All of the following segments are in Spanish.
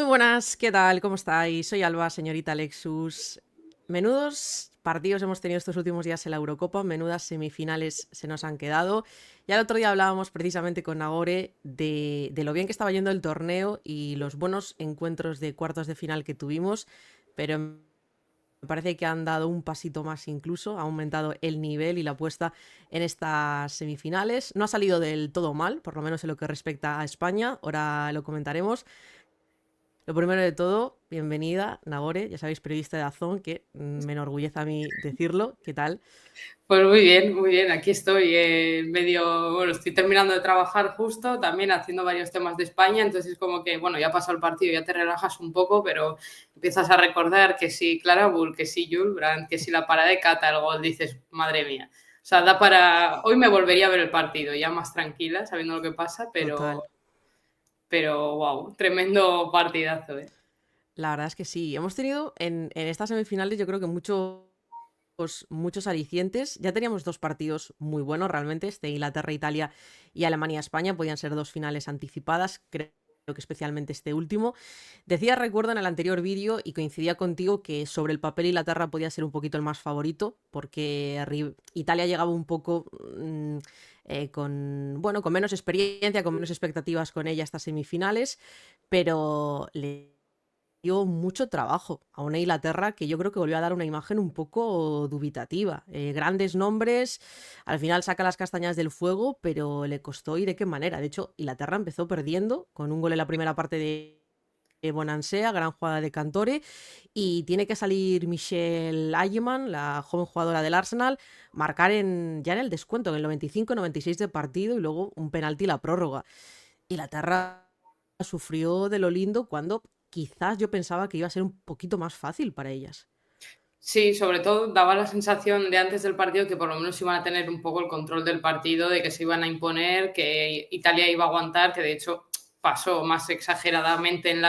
Muy buenas, ¿qué tal? ¿Cómo estáis? Soy Alba, señorita Lexus. Menudos partidos hemos tenido estos últimos días en la Eurocopa, menudas semifinales se nos han quedado. Ya el otro día hablábamos precisamente con Nagore de lo bien que estaba yendo el torneo y los buenos encuentros de cuartos de final que tuvimos, pero me parece que han dado un pasito más incluso, ha aumentado el nivel y la apuesta en estas semifinales. No ha salido del todo mal, por lo menos en lo que respecta a España, ahora lo comentaremos. Lo primero de todo, bienvenida, Nagore, ya sabéis, periodista de Dazón, que me enorgullece a mí decirlo. ¿Qué tal? Pues muy bien, aquí estoy medio, bueno, estoy terminando de trabajar justo, también haciendo varios temas de España, entonces es como que, bueno, ya pasó el partido, ya te relajas un poco, pero empiezas a recordar que si Clara Bull, que si Jules Brandt, que si la parada de Cata, el gol, dices, madre mía. O sea, da para... Hoy me volvería a ver el partido, ya más tranquila, sabiendo lo que pasa, Total. pero wow, tremendo partidazo, ¿eh? La verdad es que sí. Hemos tenido en estas semifinales, yo creo que muchos alicientes. Ya teníamos dos partidos muy buenos realmente, Inglaterra-Italia y Alemania-España. Podían ser dos finales anticipadas, creo que especialmente este último. Decía, recuerdo en el anterior vídeo, y coincidía contigo, que sobre el papel Inglaterra podía ser un poquito el más favorito, porque Italia llegaba un poco con menos experiencia, con menos expectativas con ella a estas semifinales, pero le dio mucho trabajo a una Inglaterra que yo creo que volvió a dar una imagen un poco dubitativa. Grandes nombres, al final saca las castañas del fuego, pero le costó y de qué manera. De hecho, Inglaterra empezó perdiendo con un gol en la primera parte de Bonansea, gran jugada de Cantore, y tiene que salir Michelle Ayeman, la joven jugadora del Arsenal, marcar ya en el descuento, en el 95-96 de partido, y luego un penalti y la prórroga. Inglaterra sufrió de lo lindo cuando quizás yo pensaba que iba a ser un poquito más fácil para ellas. Sí, sobre todo daba la sensación de antes del partido que por lo menos iban a tener un poco el control del partido, de que se iban a imponer, que Italia iba a aguantar, que de hecho pasó más exageradamente en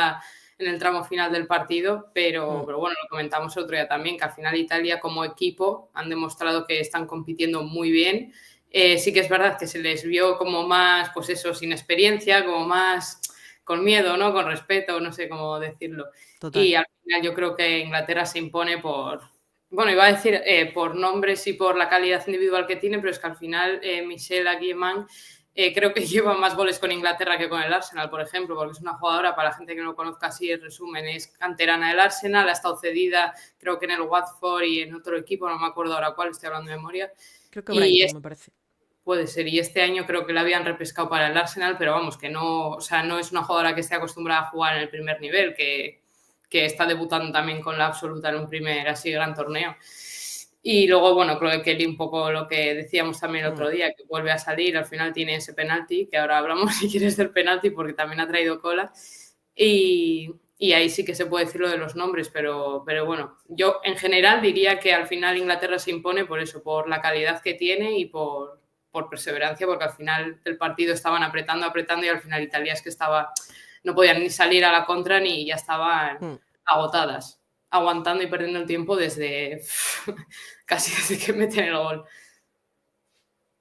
el tramo final del partido, Mm. pero bueno, lo comentamos el otro día también, que al final Italia como equipo han demostrado que están compitiendo muy bien. Sí que es verdad que se les vio como más, pues eso, sin experiencia, como más con miedo, ¿no? Con respeto, no sé cómo decirlo. Total. Y al final yo creo que Inglaterra se impone por, bueno, iba a decir por nombres y por la calidad individual que tiene, pero es que al final Michelle Aguiman creo que lleva más goles con Inglaterra que con el Arsenal, por ejemplo, porque es una jugadora, para la gente que no lo conozca así, en resumen, es canterana del Arsenal, ha estado cedida creo que en el Watford y en otro equipo, no me acuerdo ahora cuál, estoy hablando de memoria, Creo que y Brighton, es, me parece. puede ser, y este año creo que la habían repescado para el Arsenal, pero vamos, que no, o sea, no es una jugadora que esté acostumbrada a jugar en el primer nivel, que está debutando también con la absoluta en un primer así gran torneo. Y luego, bueno, creo que Kelly, un poco lo que decíamos también el Mm. otro día, que vuelve a salir, al final tiene ese penalti, que ahora hablamos si quieres del penalti, porque también ha traído cola. Y ahí sí que se puede decir lo de los nombres, pero bueno, yo en general diría que al final Inglaterra se impone por eso, por la calidad que tiene y por perseverancia, porque al final del partido estaban apretando, apretando y al final Italia es que estaba, no podían ni salir a la contra ni ya estaban Mm. agotadas, aguantando y perdiendo el tiempo desde casi desde que meten el gol.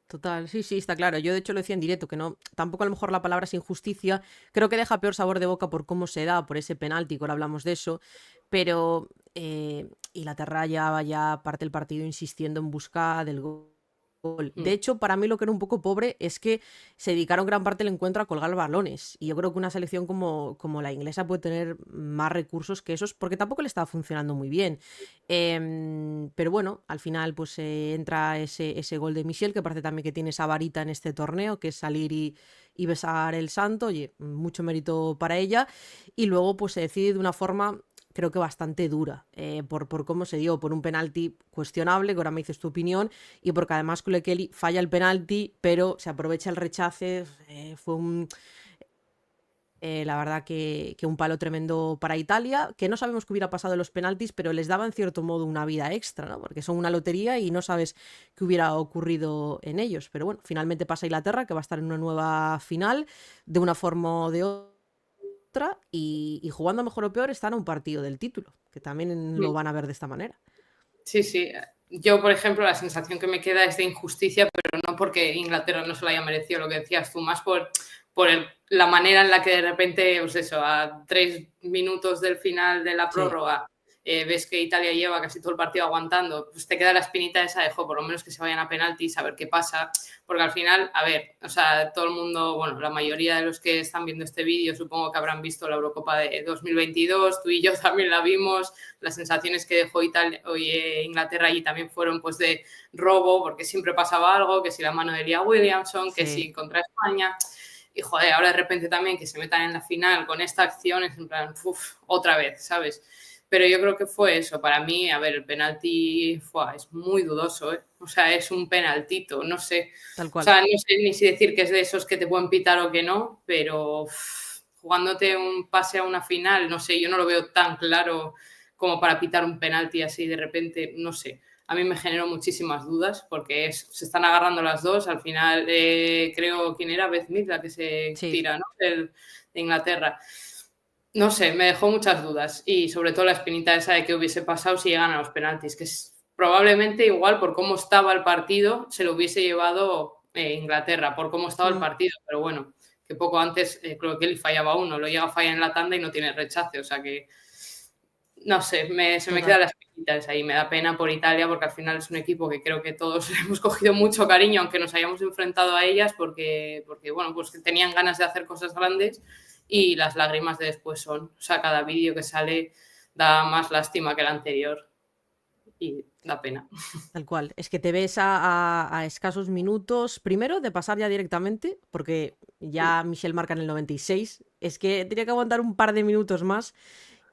Total, sí, sí, está claro. Yo de hecho lo decía en directo, que no, tampoco a lo mejor la palabra es injusticia, creo que deja peor sabor de boca por cómo se da, por ese penalti, que ahora hablamos de eso, pero Inglaterra ya parte el partido insistiendo en busca del gol. De Mm. hecho, para mí lo que era un poco pobre es que se dedicaron gran parte del encuentro a colgar balones. Y yo creo que una selección como la inglesa puede tener más recursos que esos, porque tampoco le estaba funcionando muy bien. Pero bueno, al final pues entra ese gol de Michel, que parece también que tiene esa varita en este torneo, que es salir y besar el santo. Oye, mucho mérito para ella. Y luego pues se decide de una forma, creo que bastante dura, por cómo se dio, por un penalti cuestionable, que ahora me dices tu opinión, y porque además Kule Kelly falla el penalti, pero se aprovecha el rechace. Fue la verdad que un palo tremendo para Italia, que no sabemos qué hubiera pasado en los penaltis, pero les daba en cierto modo una vida extra, ¿no? Porque son una lotería y no sabes qué hubiera ocurrido en ellos. Pero bueno, finalmente pasa Inglaterra, que va a estar en una nueva final, de una forma o de otra, y jugando mejor o peor están a un partido del título, que también lo Mm. van a ver de esta manera. Sí, sí. Yo, por ejemplo, la sensación que me queda es de injusticia, pero no porque Inglaterra no se lo haya merecido, lo que decías tú, más la manera en la que de repente, pues eso, a 3 minutos del final de la Sí, prórroga, ves que Italia lleva casi todo el partido aguantando, pues te queda la espinita esa de, por lo menos que se vayan a penaltis, a ver qué pasa, porque al final, a ver, o sea, todo el mundo, bueno, la mayoría de los que están viendo este vídeo supongo que habrán visto la Eurocopa de 2022, tú y yo también la vimos, las sensaciones que dejó Inglaterra allí también fueron pues de robo, porque siempre pasaba algo, que si la mano de Leah Williamson, que sí, si contra España. Y joder, ahora de repente también que se metan en la final con esta acción es en plan, uff, otra vez, ¿sabes? Pero yo creo que fue eso. Para mí, a ver, el penalti es muy dudoso, ¿eh? O sea, es un penaltito, no sé. tal O cual. sea, no sé ni si decir que es de esos que te pueden pitar o que no, pero jugándote un pase a una final, no sé, yo no lo veo tan claro como para pitar un penalti así de repente, no sé. A mí me generó muchísimas dudas porque se están agarrando las dos. Al final, creo, ¿quién era? Beth Mead, la que se Sí, tira, ¿no? De Inglaterra. No sé, me dejó muchas dudas y sobre todo la espinita esa de qué hubiese pasado si llegan a los penaltis, que es, probablemente igual por cómo estaba el partido se lo hubiese llevado Inglaterra, por cómo estaba el mm, partido, pero bueno, que poco antes creo que él fallaba uno, lo llega a fallar en la tanda y no tiene rechace, o sea que no sé, se me queda total. las espinitas ahí, me da pena por Italia porque al final es un equipo que creo que todos hemos cogido mucho cariño, aunque nos hayamos enfrentado a ellas porque bueno, pues que tenían ganas de hacer cosas grandes y las lágrimas de después son, o sea, cada vídeo que sale da más lástima que el anterior y da pena. Tal cual. Es que te ves a escasos minutos, primero de pasar ya directamente, porque ya Michelle marca en el 96. Es que tenía que aguantar un par de minutos más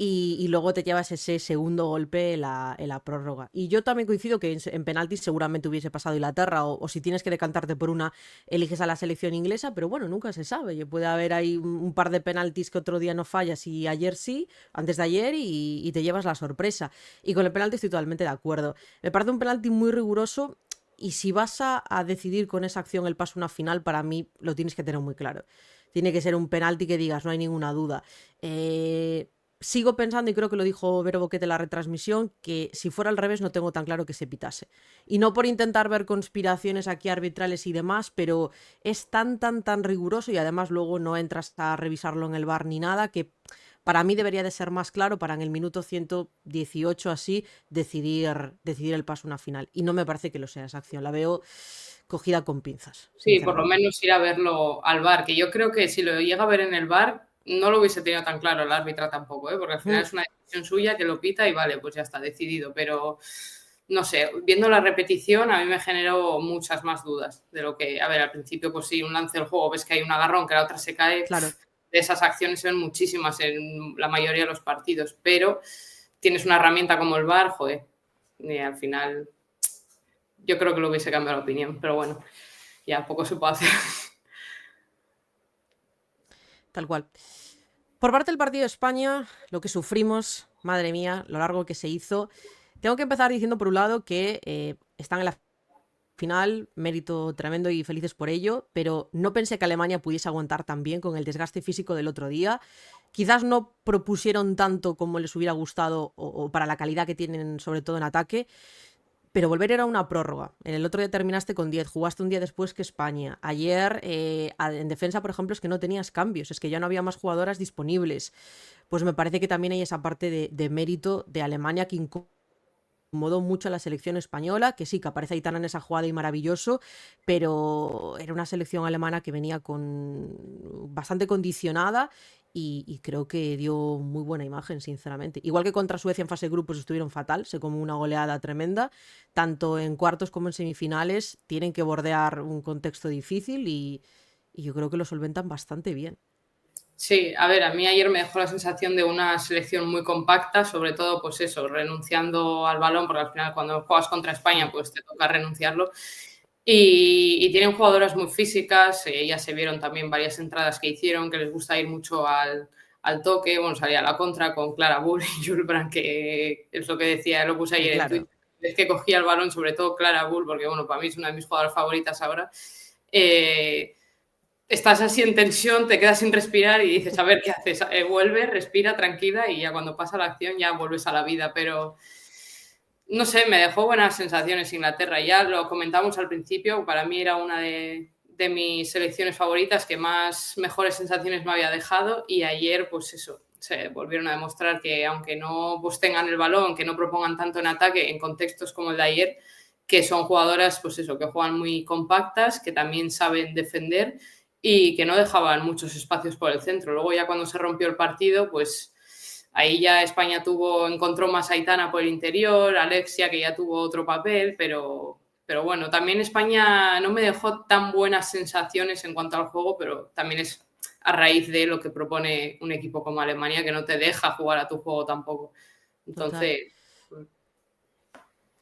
y luego te llevas ese segundo golpe en la prórroga. Y yo también coincido que en penaltis seguramente hubiese pasado Inglaterra, o si tienes que decantarte por una, eliges a la selección inglesa, pero bueno, nunca se sabe. Puede haber ahí un par de penaltis que otro día no fallas y ayer sí, antes de ayer, y te llevas la sorpresa. Y con el penalti estoy totalmente de acuerdo. Me parece un penalti muy riguroso. Y si vas a decidir con esa acción el paso a una final, para mí lo tienes que tener muy claro. Tiene que ser un penalti que digas, no hay ninguna duda. Sigo pensando, y creo que lo dijo Vero Boquete en la retransmisión, que si fuera al revés no tengo tan claro que se pitase. Y no por intentar ver conspiraciones aquí arbitrales y demás, pero es tan riguroso y además luego no entras a revisarlo en el bar ni nada, que para mí debería de ser más claro para en el minuto 118 así decidir el paso a una final. Y no me parece que lo sea esa acción. La veo cogida con pinzas, Sí, por lo sinceramente. menos ir a verlo al bar, que yo creo que si lo llega a ver en el bar no lo hubiese tenido tan claro el árbitra tampoco, ¿eh? Porque al final Mm, es una decisión suya que lo pita y vale, pues ya está decidido, pero no sé, viendo la repetición a mí me generó muchas más dudas de lo que, a ver, al principio pues sí, un lance del juego, ves que hay un agarrón, que la otra se cae, claro. de esas acciones se ven muchísimas en la mayoría de los partidos, pero tienes una herramienta como el VAR, joder, y al final yo creo que lo hubiese cambiado la opinión, pero bueno, ya poco se puede hacer. Tal cual. Por parte del partido de España, lo que sufrimos, madre mía, lo largo que se hizo. Tengo que empezar diciendo, por un lado, que están en la final, mérito tremendo y felices por ello, pero no pensé que Alemania pudiese aguantar tan bien con el desgaste físico del otro día. Quizás no propusieron tanto como les hubiera gustado o para la calidad que tienen, sobre todo en ataque, pero volver era una prórroga. En el otro día terminaste con 10, jugaste un día después que España. Ayer, en defensa, por ejemplo, es que no tenías cambios, es que ya no había más jugadoras disponibles. Pues me parece que también hay esa parte de mérito de Alemania que incomodó mucho a la selección española, que sí, que aparece Aitana en esa jugada y maravilloso, pero era una selección alemana que venía bastante condicionada y creo que dio muy buena imagen, sinceramente. Igual que contra Suecia en fase de grupos estuvieron fatal, se comió una goleada tremenda, tanto en cuartos como en semifinales tienen que bordear un contexto difícil y yo creo que lo solventan bastante bien. Sí, a ver, a mí ayer me dejó la sensación de una selección muy compacta, sobre todo, pues eso, renunciando al balón, porque al final cuando juegas contra España, Mm, pues te toca renunciarlo. Y tienen jugadoras muy físicas, ya se vieron también varias entradas que hicieron, que les gusta ir mucho al toque, bueno, salía a la contra con Clara Bull y Jules Brand, que es lo que decía, lo puse ayer en claro. Twitter, es que cogía el balón, sobre todo Clara Bull, porque bueno, para mí es una de mis jugadoras favoritas ahora. Estás así en tensión, te quedas sin respirar y dices, a ver qué haces, vuelve, respira tranquila y ya cuando pasa la acción ya vuelves a la vida, pero no sé, me dejó buenas sensaciones Inglaterra, ya lo comentamos al principio, para mí era una de mis selecciones favoritas que más mejores sensaciones me había dejado, y ayer pues eso, se volvieron a demostrar que aunque no pues, tengan el balón, que no propongan tanto en ataque en contextos como el de ayer, que son jugadoras pues eso, que juegan muy compactas, que también saben defender y que no dejaban muchos espacios por el centro. Luego ya cuando se rompió el partido, pues ahí ya España encontró más a Aitana por el interior, Alexia que ya tuvo otro papel, pero bueno, también España no me dejó tan buenas sensaciones en cuanto al juego, pero también es a raíz de lo que propone un equipo como Alemania, que no te deja jugar a tu juego tampoco. Total. Entonces,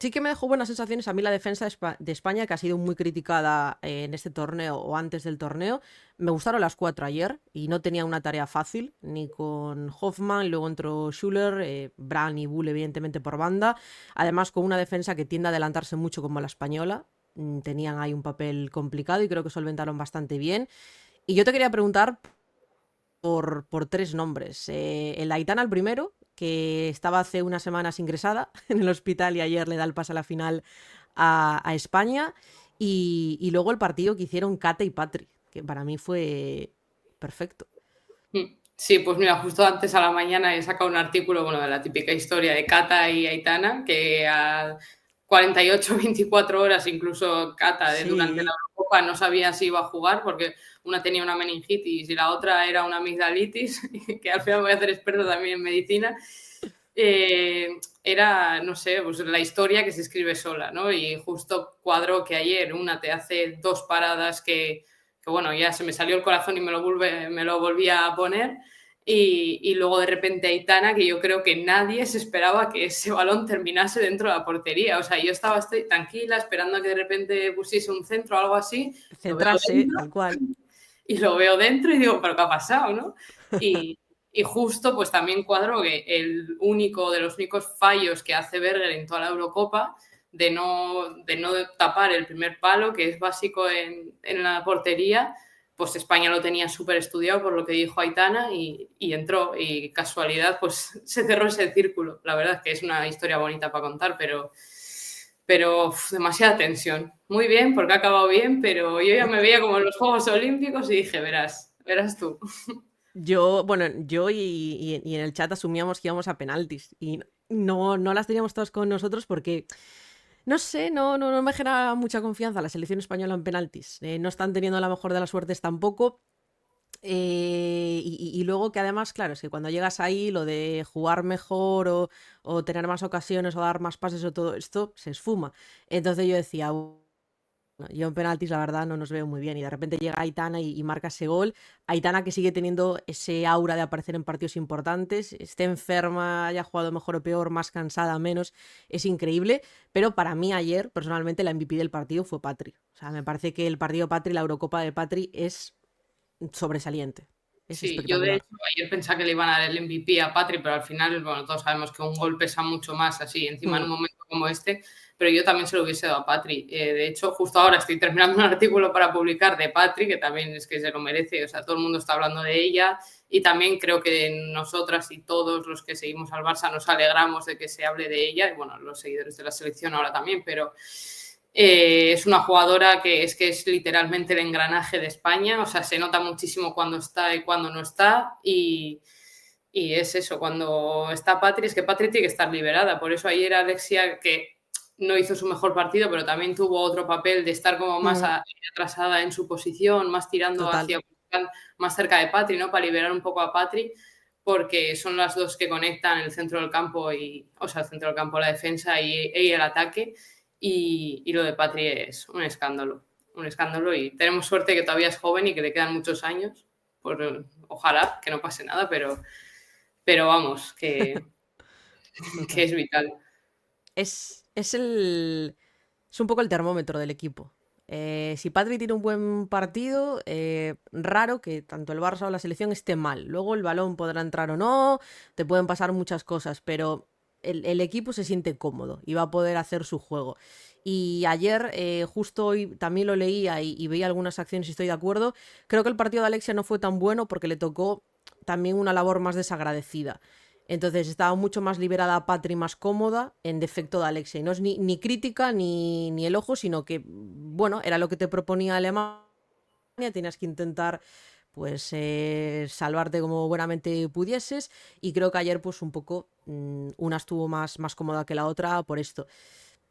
Sí que me dejó buenas sensaciones a mí la defensa de España, que ha sido muy criticada en este torneo o antes del torneo. Me gustaron las 4 ayer y no tenía una tarea fácil, ni con Hoffman, luego entró Schuller, Bran y Bull evidentemente por banda. Además con una defensa que tiende a adelantarse mucho como la española. Tenían ahí un papel complicado y creo que solventaron bastante bien. Y yo te quería preguntar por 3 nombres. El Aitana, el primero, que estaba hace unas semanas ingresada en el hospital y ayer le da el pase a la final a España. Y luego el partido que hicieron Kate y Patri, que para mí fue perfecto. sí, pues mira, justo antes a la mañana he sacado un artículo, bueno, de la típica historia de Cata y Aitana, que a 48, 24 horas, incluso Cata, durante la Sí, Eurocopa no sabía si iba a jugar porque una tenía una meningitis y la otra era una amigdalitis, que al final voy a ser experta también en medicina. Era, no sé, pues la historia que se escribe sola, ¿no? Y justo cuadro que ayer una te hace 2 paradas que bueno, ya se me salió el corazón y me lo volví a poner. Y luego de repente Aitana, que yo creo que nadie se esperaba que ese balón terminase dentro de la portería. O sea, yo estoy tranquila esperando a que de repente pusiese un centro o algo así. Lo veo centrarse, dentro tal cual. y lo veo dentro y digo, ¿pero qué ha pasado, no? Y, y justo pues también cuadro que el único de los únicos fallos que hace Berger en toda la Eurocopa de no tapar el primer palo, que es básico en la portería, pues España lo tenía súper estudiado por lo que dijo Aitana y entró. Y casualidad, pues se cerró ese círculo. La verdad es que es una historia bonita para contar, pero demasiada tensión. Muy bien, porque ha acabado bien, pero yo ya me veía como en los Juegos Olímpicos y dije, verás tú. Bueno, yo y en el chat asumíamos que íbamos a penaltis y no las teníamos todas con nosotros porque no sé, no me genera mucha confianza la selección española en penaltis. No están teniendo la mejor de las suertes tampoco. Y luego que además, claro, es que cuando llegas ahí, lo de jugar mejor o tener más ocasiones o dar más pases o todo esto se esfuma. Entonces yo decía, yo en penaltis la verdad no nos veo muy bien y de repente llega Aitana y marca ese gol. Aitana que sigue teniendo ese aura de aparecer en partidos importantes, esté enferma, haya jugado mejor o peor, más cansada, menos, es increíble. Pero para mí ayer, personalmente, la MVP del partido fue Patri. O sea, me parece que el partido Patri, la Eurocopa de Patri, es sobresaliente. Es Sí, yo de espectacular. hecho ayer pensaba que le iban a dar el MVP a Patri, pero al final, bueno, todos sabemos que un gol pesa mucho más así, encima en Mm, un momento como este, pero yo también se lo hubiese dado a Patri. De hecho, justo ahora estoy terminando un artículo para publicar de Patri, que también es que se lo merece, o sea, todo el mundo está hablando de ella y también creo que nosotras y todos los que seguimos al Barça nos alegramos de que se hable de ella y bueno, los seguidores de la selección ahora también, pero es una jugadora que es literalmente el engranaje de España, o sea, se nota muchísimo cuando está y cuando no está y es eso, cuando está Patri, es que Patri tiene que estar liberada, por eso ayer Alexia, que no hizo su mejor partido, pero también tuvo otro papel de estar como más mm, atrasada en su posición, más tirando total. hacia más cerca de Patri, ¿no? Para liberar un poco a Patri, porque son las dos que conectan el centro del campo o sea, el centro del campo, la defensa y el ataque. Y lo de Patri es un escándalo y tenemos suerte que todavía es joven y que le quedan muchos años, ojalá que no pase nada, pero vamos, que Total. es vital. Es un poco el termómetro del equipo. Si Patri tiene un buen partido, raro que tanto el Barça o la selección esté mal. Luego el balón podrá entrar o no, te pueden pasar muchas cosas, pero el equipo se siente cómodo y va a poder hacer su juego. Y ayer, justo hoy también lo leía y veía algunas acciones y estoy de acuerdo. Creo que el partido de Alexia no fue tan bueno porque le tocó también una labor más desagradecida. Entonces estaba mucho más liberada Patri, más cómoda, en defecto de Alexia. Y no es ni crítica ni el ojo, sino que, bueno, era lo que te proponía Alemania tenías que intentar pues salvarte como buenamente pudieses, y creo que ayer pues un poco una estuvo más cómoda que la otra por esto.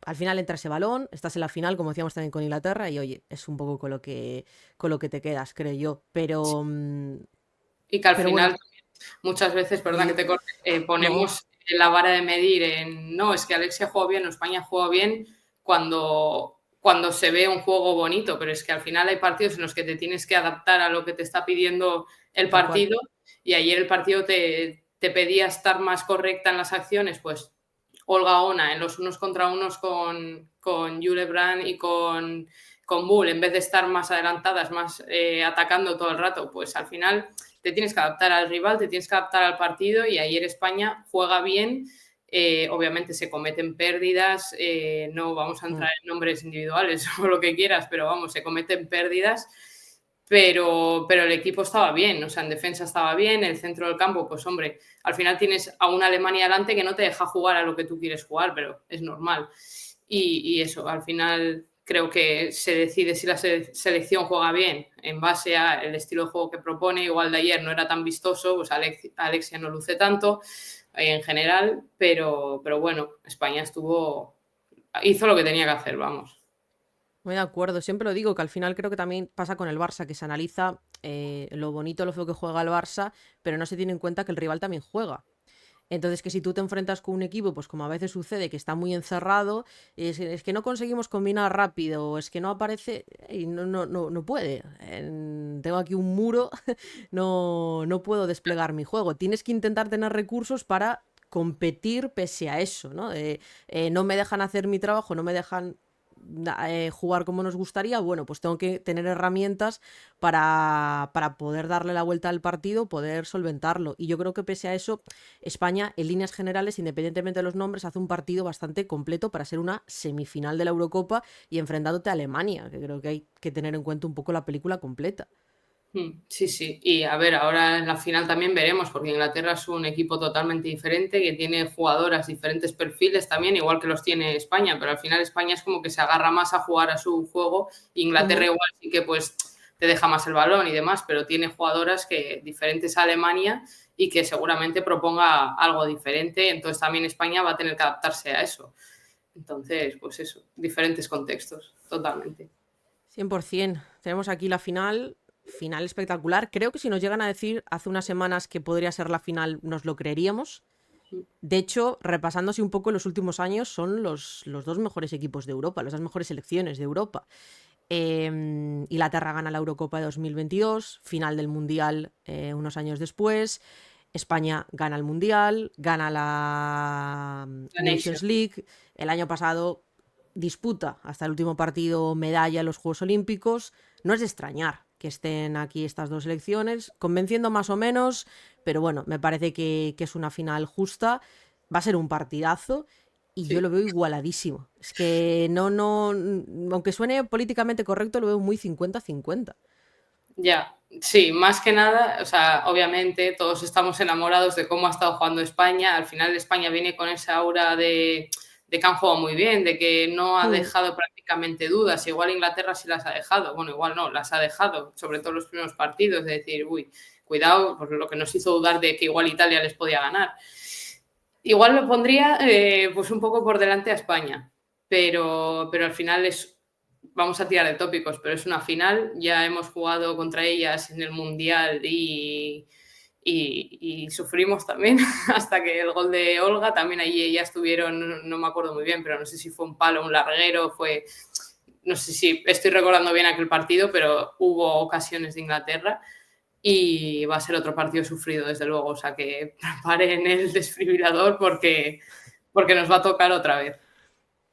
Al final entra ese balón, estás en la final, como decíamos también con Inglaterra, y oye, es un poco con lo que te quedas, creo yo. Pero, Y que al pero bueno, final muchas veces, perdón que sí, te corte, no, ponemos la vara de medir en, no, es que Alexia juega bien o España juega bien cuando se ve un juego bonito, pero es que al final hay partidos en los que te tienes que adaptar a lo que te está pidiendo el tal cual. partido, y ayer el partido te pedía estar más correcta en las acciones, pues Olga Ona en los unos contra unos con Jule Brand y con Bull, en vez de estar más adelantadas, más atacando todo el rato, pues al final te tienes que adaptar al rival, te tienes que adaptar al partido, y ayer España juega bien. Obviamente se cometen pérdidas, no vamos a entrar en nombres individuales o lo que quieras, pero vamos, se cometen pérdidas, pero el equipo estaba bien, o sea, en defensa estaba bien, el centro del campo, pues hombre, al final tienes a una Alemania delante que no te deja jugar a lo que tú quieres jugar, pero es normal. Y eso, al final creo que se decide si la selección juega bien en base al estilo de juego que propone. Igual de ayer no era tan vistoso, pues Alexia no luce tanto en general, pero bueno, España hizo lo que tenía que hacer, vamos. Muy de acuerdo, siempre lo digo, que al final creo que también pasa con el Barça, que se analiza lo bonito, lo feo que juega el Barça, pero no se tiene en cuenta que el rival también juega. Entonces, que si tú te enfrentas con un equipo, pues como a veces sucede, que está muy encerrado, es que no conseguimos combinar rápido, es que no aparece y no puede. Tengo aquí un muro, no puedo desplegar mi juego. Tienes que intentar tener recursos para competir pese a eso, ¿no? No me dejan hacer mi trabajo, no me dejan jugar como nos gustaría, bueno, pues tengo que tener herramientas para poder darle la vuelta al partido, poder solventarlo. Y yo creo que pese a eso, España, en líneas generales, independientemente de los nombres, hace un partido bastante completo para ser una semifinal de la Eurocopa y enfrentándote a Alemania, que creo que hay que tener en cuenta un poco la película completa. Sí, sí. Y a ver, ahora en la final también veremos, porque Inglaterra es un equipo totalmente diferente, que tiene jugadoras diferentes perfiles también, igual que los tiene España, pero al final España es como que se agarra más a jugar a su juego. Inglaterra Ujú. igual sí que pues te deja más el balón y demás, pero tiene jugadoras que diferentes a Alemania y que seguramente proponga algo diferente, entonces también España va a tener que adaptarse a eso. Entonces, pues eso, diferentes contextos, totalmente. 100%. Tenemos aquí la final espectacular. Creo que si nos llegan a decir hace unas semanas que podría ser la final, nos lo creeríamos. De hecho, repasándose un poco en los últimos años, son los dos mejores equipos de Europa, las dos mejores selecciones de Europa. Inglaterra gana la Eurocopa de 2022, final del Mundial unos años después. España gana el Mundial, gana la La Nation. Nations League. El año pasado disputa hasta el último partido medalla en los Juegos Olímpicos. No es de extrañar que estén aquí estas dos selecciones, convenciendo más o menos, pero bueno, me parece que es una final justa. Va a ser un partidazo y yo Sí. lo veo igualadísimo. Es que no, aunque suene políticamente correcto, lo veo muy 50-50. Ya, sí, más que nada, o sea, obviamente todos estamos enamorados de cómo ha estado jugando España. Al final España viene con esa aura de que han jugado muy bien, de que no ha Hmm. dejado prácticamente dudas. Igual Inglaterra sí las ha dejado, bueno, igual no, las ha dejado, sobre todo los primeros partidos, de decir, uy, cuidado, por lo que nos hizo dudar de que igual Italia les podía ganar. Igual lo pondría pues un poco por delante a España, pero al final vamos a tirar de tópicos, pero es una final, ya hemos jugado contra ellas en el Mundial y sufrimos también hasta que el gol de Olga, también allí ya estuvieron, no me acuerdo muy bien, pero no sé si fue un palo, un larguero, no sé si estoy recordando bien aquel partido, pero hubo ocasiones de Inglaterra y va a ser otro partido sufrido, desde luego. O sea, que preparen el desfibrilador porque nos va a tocar otra vez.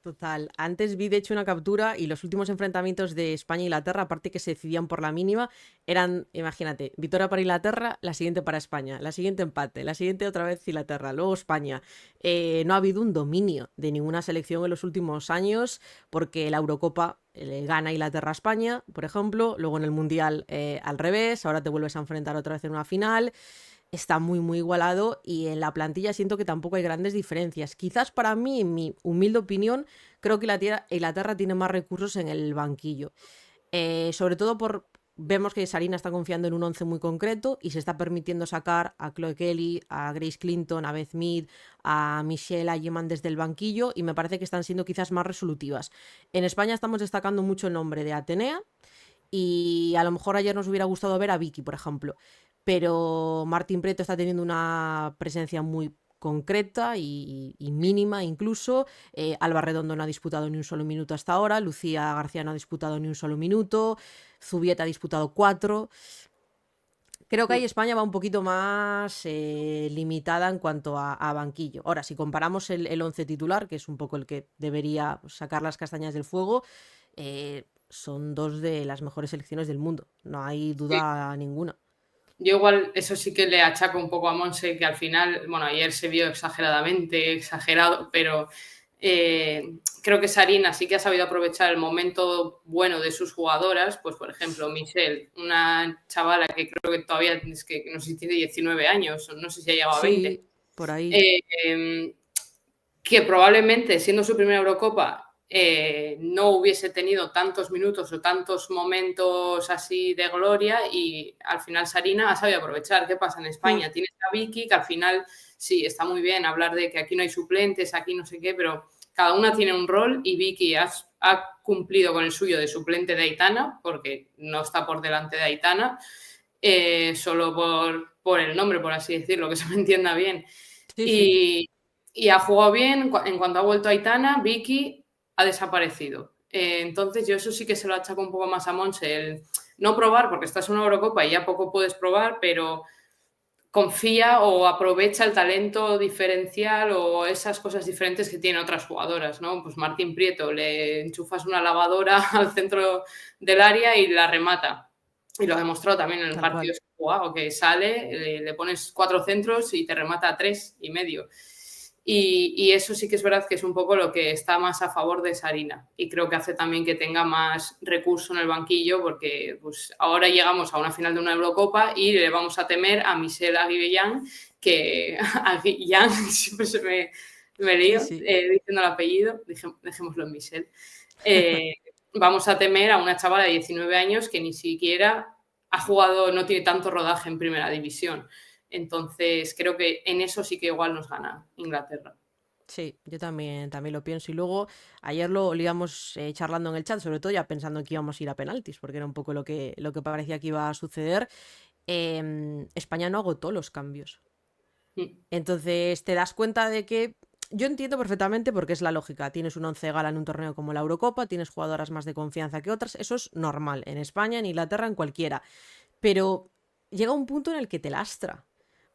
Total. Antes vi de hecho una captura y los últimos enfrentamientos de España e Inglaterra, aparte que se decidían por la mínima, eran, imagínate, victoria para Inglaterra, la siguiente para España, la siguiente empate, la siguiente otra vez Inglaterra, luego España. No ha habido un dominio de ninguna selección en los últimos años porque la Eurocopa gana Inglaterra a España, por ejemplo, luego en el Mundial al revés, ahora te vuelves a enfrentar otra vez en una final. Está muy igualado y en la plantilla siento que tampoco hay grandes diferencias. Quizás para mí, en mi humilde opinión, creo que Inglaterra tiene más recursos en el banquillo. Sobre todo por vemos que Sarina está confiando en un 11 muy concreto y se está permitiendo sacar a Chloe Kelly, a Grace Clinton, a Beth Mead, a Michelle Ayeman desde el banquillo, y me parece que están siendo quizás más resolutivas. En España estamos destacando mucho el nombre de Atenea, y a lo mejor ayer nos hubiera gustado ver a Vicky, por ejemplo, pero Martín Prieto está teniendo una presencia muy concreta y mínima incluso. Alba Redondo no ha disputado ni un solo minuto hasta ahora, Lucía García no ha disputado ni un solo minuto, Zubieta ha disputado 4. Creo que ahí España va un poquito más limitada en cuanto a banquillo. Ahora, si comparamos el 11 titular, que es un poco el que debería sacar las castañas del fuego, son dos de las mejores selecciones del mundo. No hay Sí. duda ninguna. Yo igual eso sí que le achaco un poco a Monse, que al final, bueno, ayer se vio exagerado, pero creo que Sarina sí que ha sabido aprovechar el momento bueno de sus jugadoras, pues por ejemplo Michelle, una chavala que creo que todavía es que no sé si tiene 19 años, no sé si ha llegado a 20, Sí, por ahí. que probablemente siendo su primera Eurocopa no hubiese tenido tantos minutos o tantos momentos así de gloria, y al final Sarina ha sabido aprovechar. ¿Qué pasa en Mm, España? Tienes a Vicky, que al final sí, está muy bien hablar de que aquí no hay suplentes, aquí no sé qué, pero cada una tiene un rol y Vicky ha cumplido con el suyo de suplente de Aitana, porque no está por delante de Aitana, solo por el nombre, por así decirlo, que se me entienda bien. sí, sí. Y, y ha jugado bien. En cuanto ha vuelto Aitana, Vicky ha desaparecido. Entonces yo eso sí que se lo achaco un poco más a Monse, el no probar, porque estás en una Eurocopa y ya poco puedes probar, pero confía o aprovecha el talento diferencial o esas cosas diferentes que tienen otras jugadoras, ¿no? Pues Martín Prieto, le enchufas una lavadora al centro del área y la remata. Y lo ha demostrado también en el Tal partido cual. que ha jugado, que sale, le pones 4 centros y te remata a 3,5. Y eso sí que es verdad que es un poco lo que está más a favor de Sarina. Y creo que hace también que tenga más recurso en el banquillo, porque pues, ahora llegamos a una final de una Eurocopa y le vamos a temer a Michelle Aguibellán, que Aguillán siempre me Sí, lío sí. diciendo el apellido, dejémoslo en Michelle. Vamos a temer a una chavala de 19 años que ni siquiera ha jugado, no tiene tanto rodaje en primera división. Entonces, creo que en eso sí que igual nos gana Inglaterra. Sí, yo también lo pienso. Y luego, ayer lo íbamos charlando en el chat, sobre todo ya pensando en que íbamos a ir a penaltis, porque era un poco lo que parecía que iba a suceder. España no agotó los cambios. Mm. Entonces te das cuenta de que yo entiendo perfectamente porque es la lógica. Tienes un once gala en un torneo como la Eurocopa, tienes jugadoras más de confianza que otras, eso es normal en España, en Inglaterra, en cualquiera. Pero llega un punto en el que te lastra.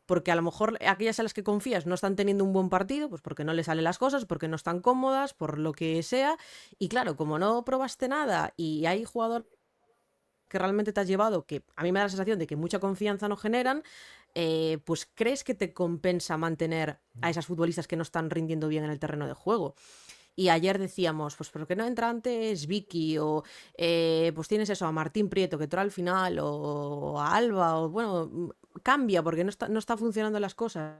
Porque a lo mejor aquellas en las que confías no están teniendo un buen partido, pues porque no les salen las cosas, porque no están cómodas, por lo que sea. Y claro, como no probaste nada y hay jugadores que realmente te has llevado, que a mí me da la sensación de que mucha confianza no generan, pues crees que te compensa mantener a esas futbolistas que no están rindiendo bien en el terreno de juego. Y ayer decíamos, pues ¿por qué no entra antes Vicky? O pues tienes eso, a Martín Prieto, que entró al final, o a Alba, o bueno, cambia porque no está funcionando las cosas.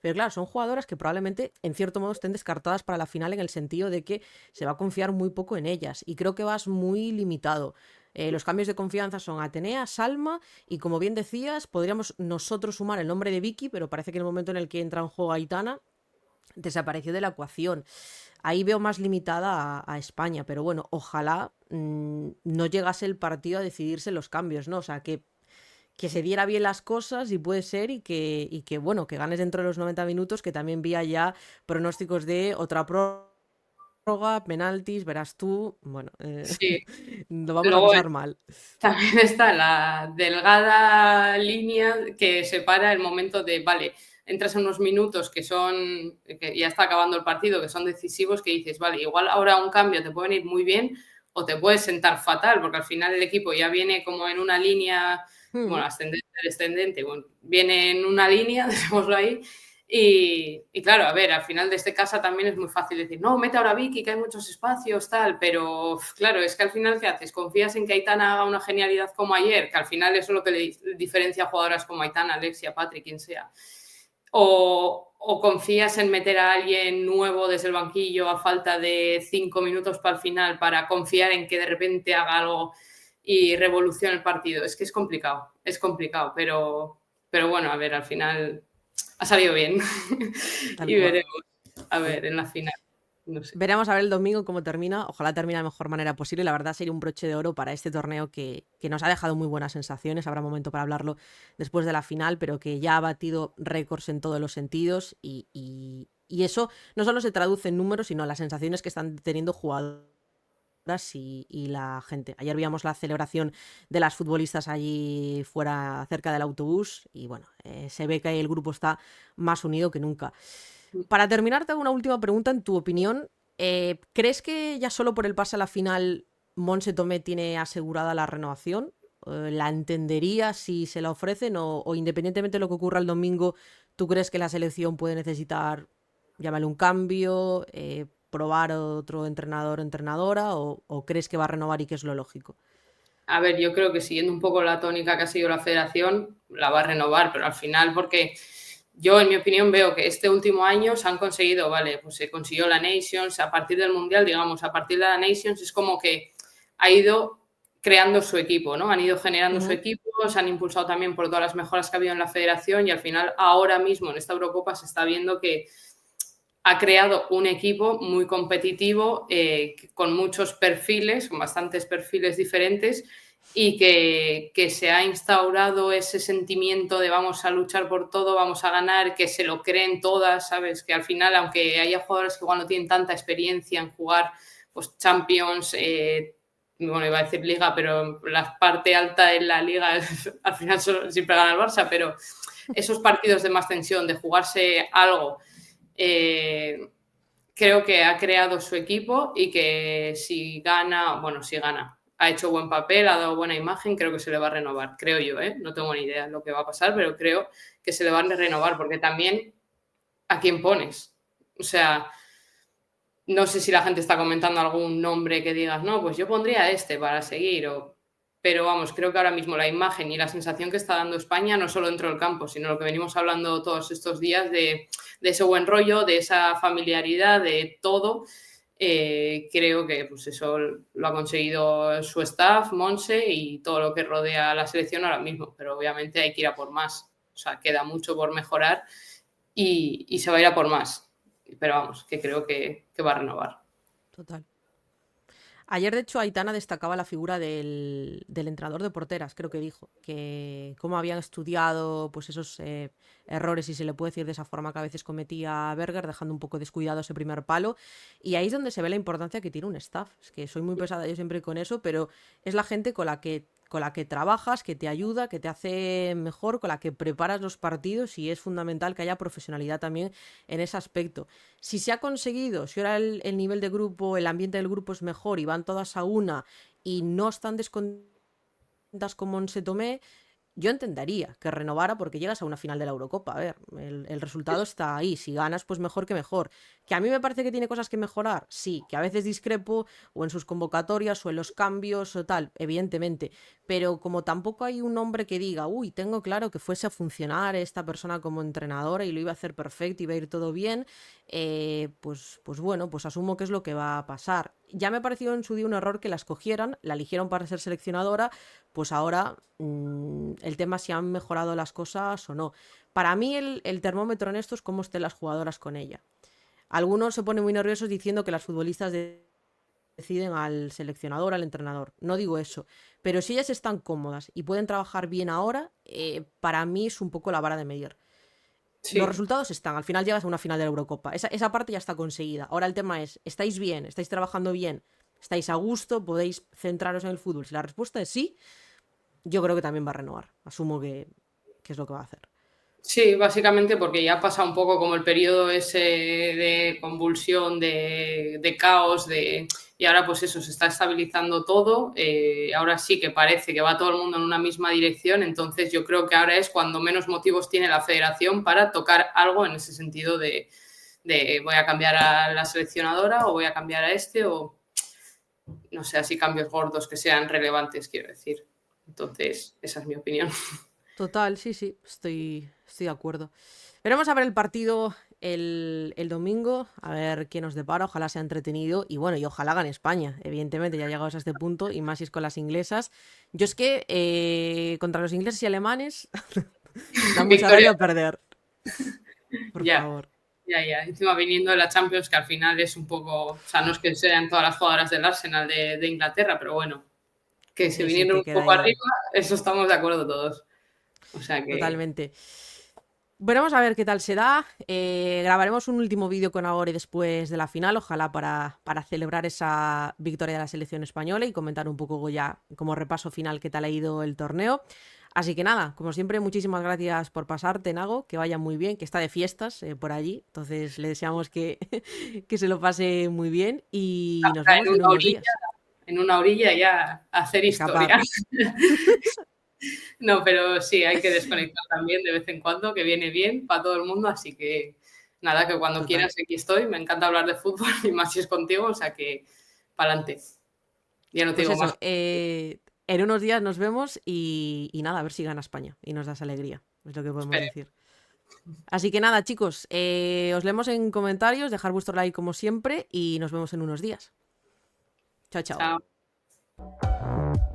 Pero claro, son jugadoras que probablemente en cierto modo estén descartadas para la final en el sentido de que se va a confiar muy poco en ellas. Y creo que vas muy limitado. Los cambios de confianza son Atenea, Salma y como bien decías, podríamos nosotros sumar el nombre de Vicky, pero parece que en el momento en el que entra en juego Aitana, desapareció de la ecuación. Ahí veo más limitada a España, pero bueno, ojalá no llegase el partido a decidirse los cambios, ¿no? O sea, que se diera bien las cosas y puede ser y que bueno, que ganes dentro de los 90 minutos, que también vi allá pronósticos de otra prórroga, penaltis, verás tú, bueno, Sí. lo vamos a Luego pasar mal. también está la delgada línea que separa el momento de, vale, entras en unos minutos que son, que ya está acabando el partido, que son decisivos, que dices, vale, igual ahora un cambio te puede venir muy bien o te puede sentar fatal, porque al final el equipo ya viene como en una línea, Mm, bueno, ascendente, descendente, bueno, viene en una línea, dejémoslo ahí, y claro, a ver, al final desde casa también es muy fácil decir, no, mete ahora a Vicky, que hay muchos espacios, tal, pero claro, es que al final, ¿qué haces? ¿Confías en que Aitana haga una genialidad como ayer? Que al final eso es lo que le diferencia a jugadoras como Aitana, Alexia, Patrick, quien sea. O confías en meter a alguien nuevo desde el banquillo a falta de 5 minutos para el final para confiar en que de repente haga algo. y revolucione el partido. Es que es complicado, pero bueno, a ver, al final ha salido bien Tal y cual. veremos, a ver, en la final, no sé. Veremos a ver el domingo cómo termina. Ojalá termine de la mejor manera posible. La verdad sería un broche de oro para este torneo que nos ha dejado muy buenas sensaciones. Habrá momento para hablarlo después de la final, pero que ya ha batido récords en todos los sentidos y eso no solo se traduce en números, sino en las sensaciones que están teniendo jugadores y la gente. Ayer vimos la celebración de las futbolistas allí fuera, cerca del autobús, y bueno, se ve que el grupo está más unido que nunca. Para terminar, te hago una última pregunta. En tu opinión, ¿crees que ya solo por el pase a la final Montse Tomé tiene asegurada la renovación? ¿La entendería si se la ofrecen o independientemente de lo que ocurra el domingo, tú crees que la selección puede necesitar, llámale un cambio, probar otro entrenador o entrenadora o crees que va a renovar y que es lo lógico? A ver, yo creo que siguiendo un poco la tónica que ha sido la federación, la va a renovar, pero al final, porque yo, en mi opinión, veo que este último año se han conseguido, vale, pues se consiguió la Nations, a partir del Mundial, digamos, a partir de la Nations es como que ha ido creando su equipo, ¿no? Han ido generando su Ujú. equipo, se han impulsado también por todas las mejoras que ha habido en la federación y al final, ahora mismo en esta Eurocopa se está viendo que ha creado un equipo muy competitivo, con muchos perfiles, con bastantes perfiles diferentes, y que se ha instaurado ese sentimiento de vamos a luchar por todo, vamos a ganar, que se lo creen todas, ¿sabes? Que al final, aunque haya jugadores que igual no tienen tanta experiencia en jugar pues, Champions, bueno, iba a decir Liga, pero la parte alta en la Liga al final siempre gana el Barça, pero esos partidos de más tensión, de jugarse algo, eh, creo que ha creado su equipo y que si gana, bueno, si gana, ha hecho buen papel, ha dado buena imagen, creo que se le va a renovar, creo yo, ¿eh? No tengo ni idea de lo que va a pasar, pero creo que se le va a renovar, porque también a quién pones. O sea, no sé si la gente está comentando algún nombre que digas, no, pues yo pondría este para seguir, pero vamos, creo que ahora mismo la imagen y la sensación que está dando España, no solo dentro del campo, sino lo que venimos hablando todos estos días de ese buen rollo, de esa familiaridad, de todo, creo que pues eso lo ha conseguido su staff, Monse, y todo lo que rodea a la selección ahora mismo, pero obviamente hay que ir a por más, o sea, queda mucho por mejorar y se va a ir a por más, pero vamos, que creo que va a renovar. Total. Ayer, de hecho, Aitana destacaba la figura del entrenador de porteras, creo que dijo, que cómo habían estudiado pues esos errores, si se le puede decir de esa forma, que a veces cometía Berger, dejando un poco descuidado ese primer palo. Y ahí es donde se ve la importancia que tiene un staff. Es que soy muy pesada yo siempre con eso, pero es la gente con la que trabajas, que te ayuda, que te hace mejor, con la que preparas los partidos y es fundamental que haya profesionalidad también en ese aspecto. Si se ha conseguido, si ahora el nivel de grupo, el ambiente del grupo es mejor y van todas a una y no están descontentas como se tomé, yo entendería que renovara porque llegas a una final de la Eurocopa. A ver, el resultado está ahí. Si ganas, pues mejor que mejor. ¿Que a mí me parece que tiene cosas que mejorar? Sí. ¿Que a veces discrepo o en sus convocatorias o en los cambios o tal? Evidentemente. Pero como tampoco hay un hombre que diga, uy, tengo claro que fuese a funcionar esta persona como entrenadora y lo iba a hacer perfecto y iba a ir todo bien, pues bueno, pues asumo que es lo que va a pasar. Ya me pareció en su día un error que la escogieran, la eligieron para ser seleccionadora, pues ahora el tema si han mejorado las cosas o no. Para mí el termómetro en esto es cómo estén las jugadoras con ella. Algunos se ponen muy nerviosos diciendo que las futbolistas deciden al seleccionador, al entrenador. No digo eso. Pero si ellas están cómodas y pueden trabajar bien ahora, para mí es un poco la vara de medir. Los Sí, resultados están, al final llegas a una final de la Eurocopa. Esa parte ya está conseguida. Ahora el tema es, ¿estáis bien? ¿Estáis trabajando bien? ¿Estáis a gusto? ¿Podéis centraros en el fútbol? Si la respuesta es sí, yo creo que también va a renovar. Asumo que es lo que va a hacer. sí, básicamente porque ya pasa un poco como el periodo ese de convulsión, de caos, y ahora pues eso, se está estabilizando todo, ahora sí que parece que va todo el mundo en una misma dirección, entonces yo creo que ahora es cuando menos motivos tiene la federación para tocar algo en ese sentido de voy a cambiar a la seleccionadora o voy a cambiar a este o no sé, así cambios gordos que sean relevantes, quiero decir. Entonces, esa es mi opinión. Total, sí, sí, estoy de acuerdo. Veremos a ver el partido el domingo, a ver qué nos depara, ojalá sea entretenido y bueno, y ojalá gane España, evidentemente, ya llegados a este punto y más si es con las inglesas. Yo es que contra los ingleses y alemanes da mucha Victoria, rabia perder, por ya. favor. Ya. Encima viniendo de la Champions, que al final es un poco, o sea, no es que sean todas las jugadoras del Arsenal de Inglaterra, pero bueno, que se Sí, sí, vinieron te un queda poco ahí arriba, eso estamos de acuerdo todos. O sea que, totalmente. Veremos a ver qué tal se da. Grabaremos un último vídeo con Agori después de la final, ojalá para celebrar esa victoria de la selección española y comentar un poco ya como repaso final qué tal ha ido el torneo. Así que nada, como siempre, muchísimas gracias por pasarte, Nago, que vaya muy bien, que está de fiestas por allí, entonces le deseamos que, que se lo pase muy bien y nos vemos en unos días. en una orilla ya hacer Escapar. historia. No, pero sí, hay que desconectar también de vez en cuando, que viene bien para todo el mundo, así que nada, que cuando Total. quieras aquí estoy, me encanta hablar de fútbol y más si es contigo, o sea que para adelante. Ya no te Pues digo eso, más. en unos días nos vemos y nada, a ver si gana España y nos das alegría, es lo que podemos Espere. decir. Así que nada, chicos, os leemos en comentarios, dejar vuestro like como siempre y nos vemos en unos días. Chao, chao. Chao.